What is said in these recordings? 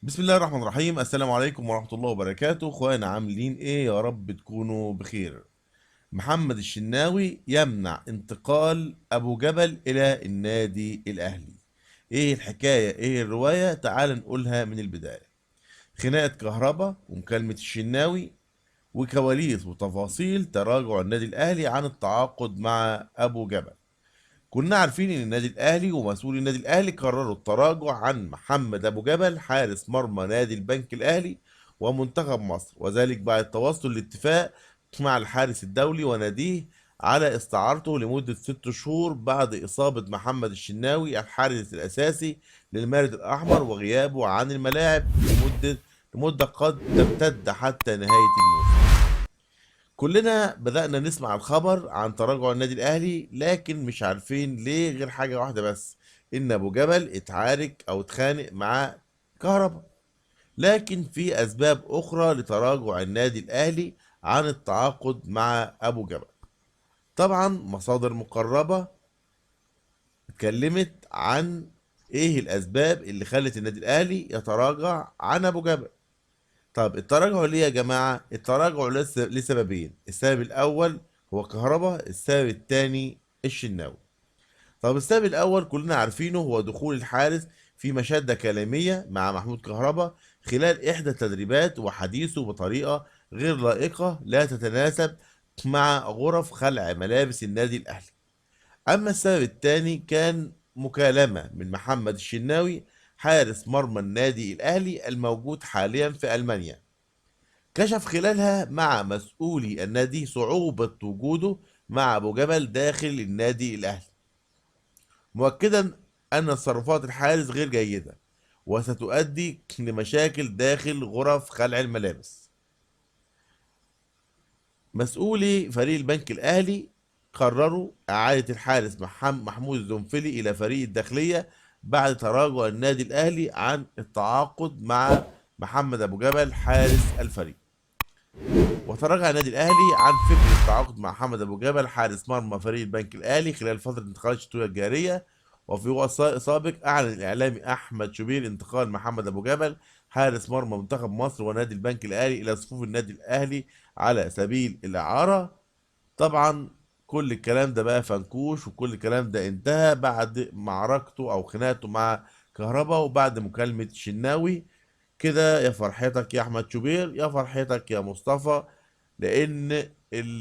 بسم الله الرحمن الرحيم. السلام عليكم ورحمة الله وبركاته. اخوانا عاملين ايه؟ يا رب تكونوا بخير. محمد الشناوي يمنع انتقال ابو جبل الى النادي الاهلي. ايه الحكاية؟ ايه الرواية؟ تعال نقولها من البداية. خناقة كهربا ومكالمة الشناوي وكواليس وتفاصيل تراجع النادي الاهلي عن التعاقد مع ابو جبل. كنا عارفين ان النادي الاهلي ومسؤولي النادي الاهلي قرروا التراجع عن محمد ابو جبل حارس مرمى نادي البنك الاهلي ومنتخب مصر، وذلك بعد التوصل لاتفاق مع الحارس الدولي وناديه على استعارته لمدة 6 شهور بعد إصابة محمد الشناوي الحارس الأساسي للمارد الأحمر وغيابه عن الملاعب لمدة قد تمتد حتى نهاية الموسم. كلنا بدأنا نسمع الخبر عن تراجع النادي الأهلي، لكن مش عارفين ليه غير حاجة واحدة بس: إن أبو جبل اتعارك أو اتخانق مع كهربا. لكن في أسباب أخرى لتراجع النادي الأهلي عن التعاقد مع أبو جبل. طبعا مصادر مقربة اتكلمت عن إيه الأسباب اللي خلت النادي الأهلي يتراجع عن أبو جبل. طب التراجع ليه يا جماعة؟ التراجع لسببين: السبب الأول هو كهربا، السبب الثاني الشناوي. طب السبب الأول كلنا عارفينه، هو دخول الحارس في مشادة كلامية مع محمود كهربا خلال إحدى التدريبات وحديثه بطريقة غير لائقة لا تتناسب مع غرف خلع ملابس النادي الأهلي. أما السبب الثاني كان مكالمة من محمد الشناوي حارس مرمى النادي الأهلي الموجود حاليا في ألمانيا، كشف خلالها مع مسؤولي النادي صعوبة وجوده مع أبو جبل داخل النادي الأهلي، مؤكدا أن تصرفات الحارس غير جيدة وستؤدي لمشاكل داخل غرف خلع الملابس. مسؤولي فريق البنك الأهلي قرروا إعادة الحارس محمود الزنفلي إلى فريق الداخلية بعد تراجع النادي الأهلي عن التعاقد مع محمد أبو جبل حارس الفريق. وتراجع النادي الاهلي عن فكره التعاقد مع محمد ابو جبل حارس مرمى فريق البنك الاهلي خلال فتره انتقالات الشتويه الجاريه. وفي وقت سابق اعلن الاعلامي احمد شوبير انتقال محمد ابو جبل حارس مرمى منتخب مصر ونادي البنك الاهلي الى صفوف النادي الاهلي على سبيل الاعاره. طبعا كل الكلام ده بقى فنكوش، وكل الكلام ده انتهى بعد معركته او خناقته مع كهربا وبعد مكالمة شناوي. كده يا فرحتك يا احمد شوبير، يا فرحتك يا مصطفى، لان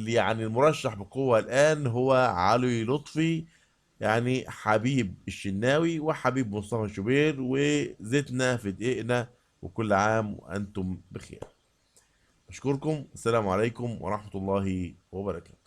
يعني المرشح بقوة الان هو علي لطفي، يعني حبيب الشناوي وحبيب مصطفى شوبير، وزيتنا في دقيقنا. وكل عام وانتم بخير. اشكركم. السلام عليكم ورحمة الله وبركاته.